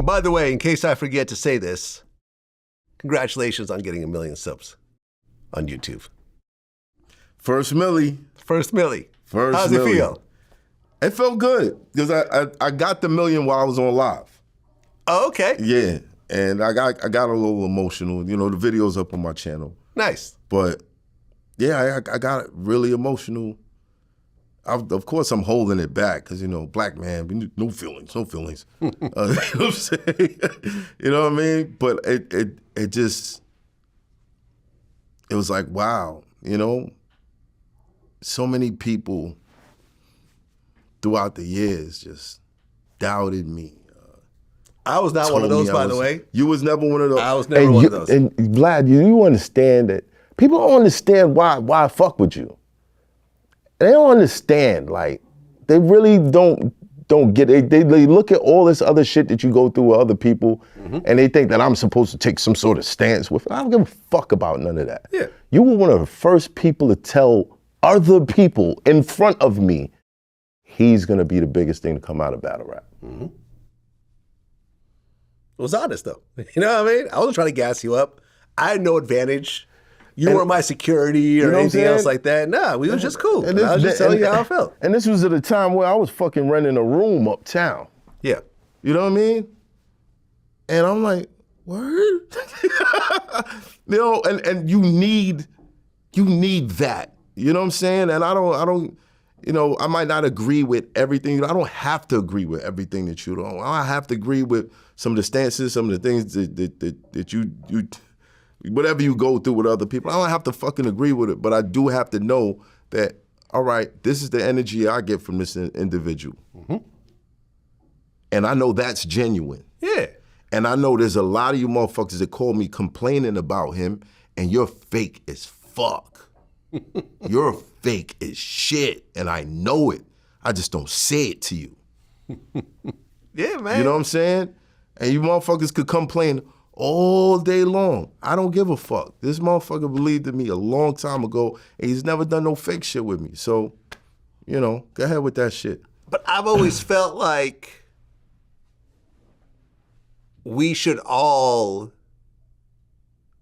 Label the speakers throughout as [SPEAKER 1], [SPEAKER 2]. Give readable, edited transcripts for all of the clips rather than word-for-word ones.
[SPEAKER 1] Well, by the way, in case I forget to say this, congratulations on getting 1 million subs on YouTube.
[SPEAKER 2] First milli.
[SPEAKER 1] First milli.
[SPEAKER 2] First
[SPEAKER 1] How's
[SPEAKER 2] milli.
[SPEAKER 1] it feel?
[SPEAKER 2] It felt good because I got the million while I was on live.
[SPEAKER 1] Oh, okay.
[SPEAKER 2] Yeah, and I got a little emotional. You know, the video's up on my channel.
[SPEAKER 1] Nice.
[SPEAKER 2] But yeah, I got really emotional. Of course, I'm holding it back because, you know, black man, no feelings, no feelings. You know what I'm saying? You know what I mean? But it was like, wow, you know, so many people throughout the years just doubted me.
[SPEAKER 1] I was not one of those, by the way.
[SPEAKER 2] You was never one of those.
[SPEAKER 1] I was never one of those.
[SPEAKER 3] And Vlad, you understand that people don't understand why I fuck with you. They don't understand, like, they really don't get it. They look at all this other shit that you go through with other people, and they think that I'm supposed to take some sort of stance with it. I don't give a fuck about none of that.
[SPEAKER 1] Yeah.
[SPEAKER 3] You were one of the first people to tell other people in front of me, he's gonna be the biggest thing to come out of battle rap.
[SPEAKER 1] Mm-hmm. It was honest, though. You know what I mean? I wasn't trying to gas you up. I had no advantage. You weren't my security or anything else like that. Nah, we was just cool. And I was just telling you how I felt.
[SPEAKER 3] And this was at a time where I was fucking renting a room uptown.
[SPEAKER 1] Yeah.
[SPEAKER 2] You know what I mean? And I'm like, word? You know, and you need that. You know what I'm saying? And I don't, you know, I might not agree with everything. I don't have to agree with everything that you do. I have to agree with some of the stances, some of the things that you whatever you go through with other people. I don't have to fucking agree with it, but I do have to know that, all right, this is the energy I get from this individual. Mm-hmm. And I know that's genuine.
[SPEAKER 1] Yeah.
[SPEAKER 2] And I know there's a lot of you motherfuckers that call me complaining about him, and you're fake as fuck. You're fake as shit, and I know it. I just don't say it to you.
[SPEAKER 1] Yeah, man.
[SPEAKER 2] You know what I'm saying? And you motherfuckers could complain all day long. I don't give a fuck. This motherfucker believed in me a long time ago, and he's never done no fake shit with me. So, you know, go ahead with that shit.
[SPEAKER 1] But I've always felt like we should all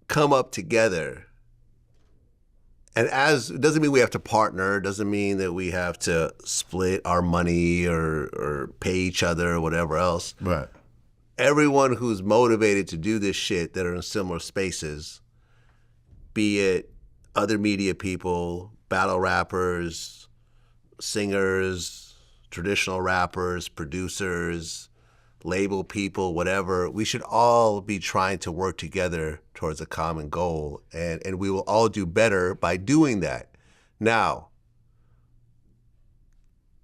[SPEAKER 1] come up together. And it doesn't mean we have to partner, doesn't mean that we have to split our money or pay each other or whatever else.
[SPEAKER 2] Right.
[SPEAKER 1] Everyone who's motivated to do this shit that are in similar spaces, be it other media people, battle rappers, singers, traditional rappers, producers, label people, whatever, we should all be trying to work together towards a common goal. And we will all do better by doing that. Now,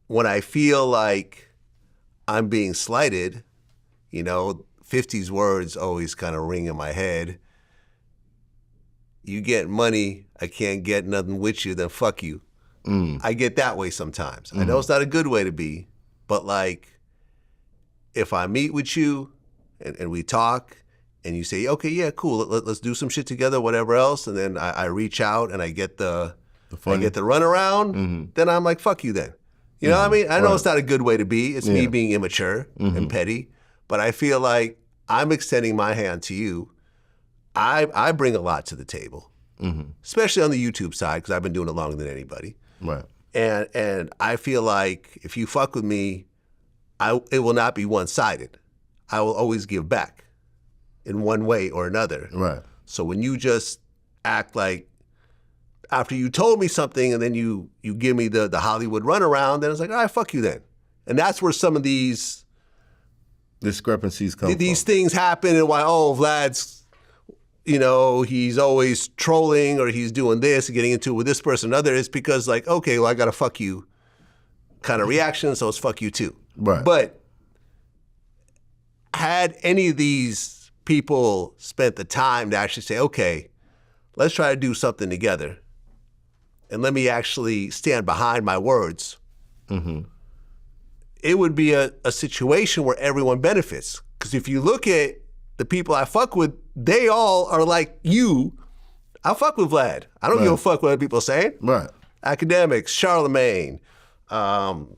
[SPEAKER 1] when I feel like I'm being slighted, you know, 50's words always kind of ring in my head. You get money, I can't get nothing with you, then fuck you. I get that way sometimes. I know it's not a good way to be, but like, if I meet with you and we talk and you say, okay, yeah, cool, let's do some shit together, whatever else, and then I reach out and I get the runaround, then I'm like, fuck you then. You know what I mean? I know it's not a good way to be. It's me being immature and petty, but I feel like I'm extending my hand to you. I bring a lot to the table, especially on the YouTube side, because I've been doing it longer than anybody.
[SPEAKER 2] Right.
[SPEAKER 1] And I feel like if you fuck with me, it will not be one-sided. I will always give back in one way or another.
[SPEAKER 2] Right.
[SPEAKER 1] So when you just act like, after you told me something and then you give me the Hollywood runaround, then it's like, all right, fuck you then. And that's where some of these
[SPEAKER 2] discrepancies come
[SPEAKER 1] these things happen, and why, Vlad's, you know, he's always trolling or he's doing this and getting into it with this person or another. It's because like, okay, well, I got a fuck you kind of reaction, so it's fuck you too.
[SPEAKER 2] Right.
[SPEAKER 1] But had any of these people spent the time to actually say, okay, let's try to do something together, and let me actually stand behind my words, it would be a situation where everyone benefits. Because if you look at the people I fuck with, they all are like you. I fuck with Vlad. I don't give a fuck what other people are saying.
[SPEAKER 2] Right.
[SPEAKER 1] Academics, Charlemagne, Adam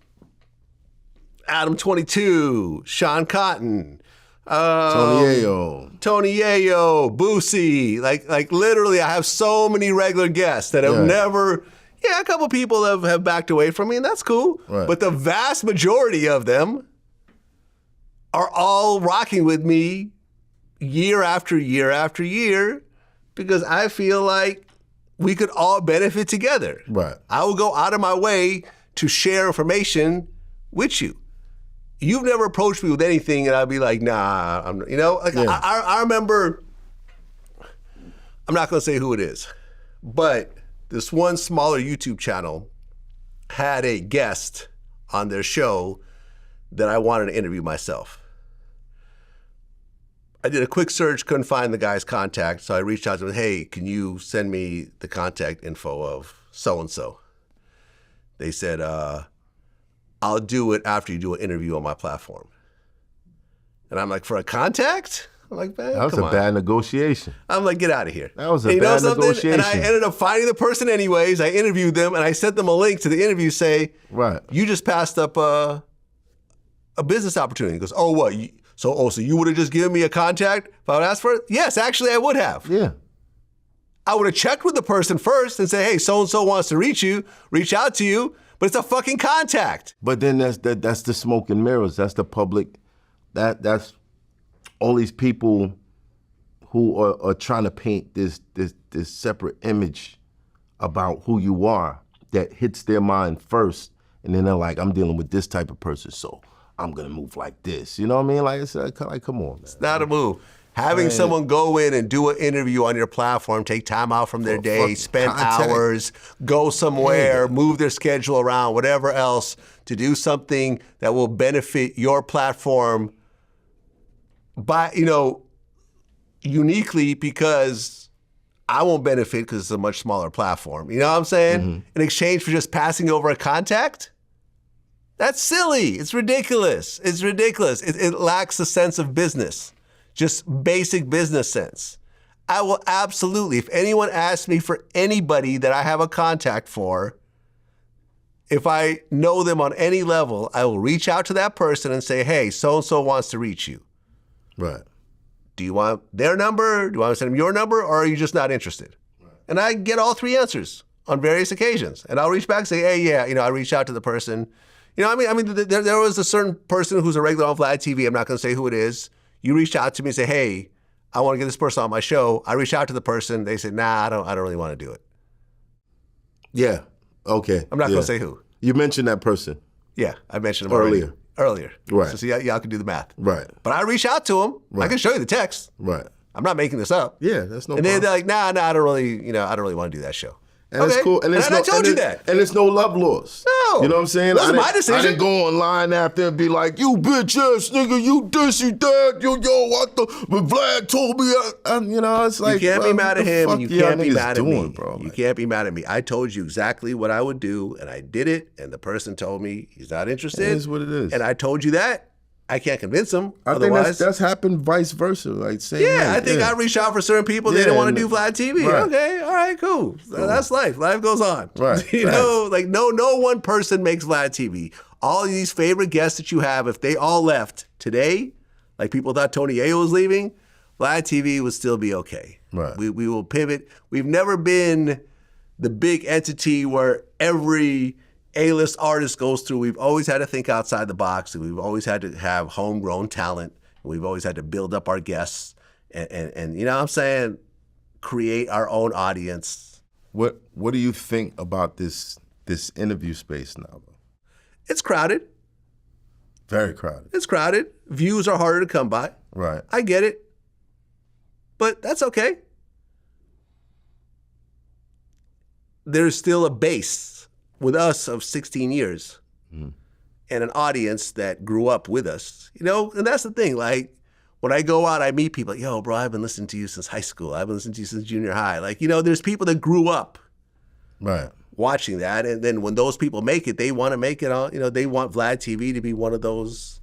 [SPEAKER 1] 22, Sean Cotton, Tony Yayo, Boosie. Like literally, I have so many regular guests that have never. Yeah, a couple people have backed away from me, and that's cool.
[SPEAKER 2] Right.
[SPEAKER 1] But the vast majority of them are all rocking with me year after year after year because I feel like we could all benefit together.
[SPEAKER 2] Right.
[SPEAKER 1] I will go out of my way to share information with you. You've never approached me with anything, and I'd be like, nah, I remember, I'm not going to say who it is, but this one smaller YouTube channel had a guest on their show that I wanted to interview myself. I did a quick search, couldn't find the guy's contact, so I reached out to him, hey, can you send me the contact info of so-and-so? They said, I'll do it after you do an interview on my platform. And I'm like, for a contact? I'm like, man,
[SPEAKER 3] That was a bad negotiation.
[SPEAKER 1] I'm like, get out of here.
[SPEAKER 3] That was a bad negotiation.
[SPEAKER 1] And I ended up finding the person anyways. I interviewed them, and I sent them a link to the interview, say,
[SPEAKER 3] Right.
[SPEAKER 1] you just passed up a business opportunity. He goes, oh, what? So you would have just given me a contact if I would ask for it? Yes, actually, I would have.
[SPEAKER 3] Yeah.
[SPEAKER 1] I would have checked with the person first and say, hey, so-and-so wants to reach out to you, but it's a fucking contact.
[SPEAKER 3] But then that's the smoke and mirrors. That's the public. That's all these people who are trying to paint this separate image about who you are that hits their mind first, and then they're like, I'm dealing with this type of person, so I'm gonna move like this. You know what I mean? Like, it's like come on, man.
[SPEAKER 1] It's not a move. Having someone go in and do an interview on your platform, take time out from their day, spend hours, go somewhere, move their schedule around, whatever else, to do something that will benefit your platform by, uniquely, because I won't benefit because it's a much smaller platform. You know what I'm saying?
[SPEAKER 3] Mm-hmm.
[SPEAKER 1] In exchange for just passing over a contact? That's silly. It's ridiculous. It's ridiculous. It lacks a sense of business. Just basic business sense. I will absolutely, if anyone asks me for anybody that I have a contact for, if I know them on any level, I will reach out to that person and say, hey, so-and-so wants to reach you.
[SPEAKER 2] Right.
[SPEAKER 1] Do you want their number? Do you want to send them your number? Or are you just not interested? Right. And I get all three answers on various occasions. And I'll reach back and say, hey, yeah, I reach out to the person. I mean, there was a certain person who's a regular on Vlad TV. I'm not going to say who it is. You reach out to me and say, hey, I want to get this person on my show. I reach out to the person. They say, nah, I don't really want to do it.
[SPEAKER 2] Yeah. Okay.
[SPEAKER 1] I'm not going to say who.
[SPEAKER 2] You mentioned that person.
[SPEAKER 1] Yeah, I mentioned him earlier.
[SPEAKER 2] Right.
[SPEAKER 1] So see, y'all can do the math.
[SPEAKER 2] Right.
[SPEAKER 1] But I reach out to him.
[SPEAKER 2] Right.
[SPEAKER 1] I can show you the text.
[SPEAKER 2] Right.
[SPEAKER 1] I'm not making this up.
[SPEAKER 2] Yeah, that's no
[SPEAKER 1] and
[SPEAKER 2] problem.
[SPEAKER 1] they're like, nah, I don't really want to do that show.
[SPEAKER 2] And it's cool. And
[SPEAKER 1] I told you that.
[SPEAKER 2] And it's no love lost.
[SPEAKER 1] No.
[SPEAKER 2] You know what I'm saying?
[SPEAKER 1] It wasn't my decision.
[SPEAKER 2] I didn't go online after and be like, you bitch ass nigga, you this, you that, yo, what the, but Vlad told me, it's like,
[SPEAKER 1] you can't be mad at him, and you can't be mad at me.
[SPEAKER 2] Bro,
[SPEAKER 1] you can't be mad at me. I told you exactly what I would do, and I did it, and the person told me he's not interested.
[SPEAKER 2] It is what it is.
[SPEAKER 1] And I told you that. I can't convince him.
[SPEAKER 2] I
[SPEAKER 1] otherwise.
[SPEAKER 2] think that's happened vice versa. Like, same
[SPEAKER 1] yeah,
[SPEAKER 2] way.
[SPEAKER 1] I think I reached out for certain people. They didn't want to do Vlad TV.
[SPEAKER 2] Right.
[SPEAKER 1] Okay, all right, cool. That's life. Life goes on.
[SPEAKER 2] Right.
[SPEAKER 1] You know, like no one person makes Vlad TV. All of these favorite guests that you have, if they all left today, like people thought Tony Yayo was leaving, Vlad TV would still be okay.
[SPEAKER 2] Right.
[SPEAKER 1] We will pivot. We've never been the big entity where every A-list artist goes through. We've always had to think outside the box, and we've always had to have homegrown talent. And we've always had to build up our guests and you know what I'm saying, create our own audience.
[SPEAKER 2] What do you think about this interview space now?
[SPEAKER 1] It's crowded.
[SPEAKER 2] Very crowded.
[SPEAKER 1] It's crowded. Views are harder to come by.
[SPEAKER 2] Right.
[SPEAKER 1] I get it. But that's okay. There's still a base with us of 16 years and an audience that grew up with us, and that's the thing. Like when I go out, I meet people, yo, bro, I've been listening to you since high school. I've been listening to you since junior high. Like, there's people that grew up watching that. And then when those people make it, they want to make it on, they want Vlad TV to be one of those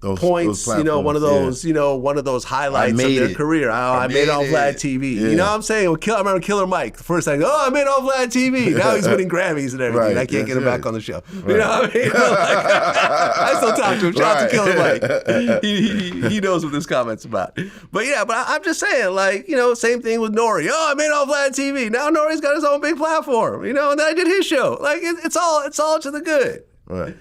[SPEAKER 1] points,
[SPEAKER 2] those
[SPEAKER 1] one of
[SPEAKER 2] platforms,
[SPEAKER 1] those, one of those highlights of
[SPEAKER 2] made
[SPEAKER 1] their
[SPEAKER 2] it.
[SPEAKER 1] career. I made it on Vlad TV.
[SPEAKER 2] Yeah.
[SPEAKER 1] You know what I'm saying? I remember Killer Mike, the first time, I made it on Vlad TV. Now he's winning Grammys and everything.
[SPEAKER 2] Right,
[SPEAKER 1] I can't get him
[SPEAKER 2] that's
[SPEAKER 1] back
[SPEAKER 2] it.
[SPEAKER 1] on the show. You know what I mean? I still talk to him. Shout out to Killer Mike. He knows what this comment's about. But I'm just saying, same thing with Nori. I made it on Vlad TV. Now Nori's got his own big platform, and then I did his show. Like, it's all to the good.
[SPEAKER 2] Right.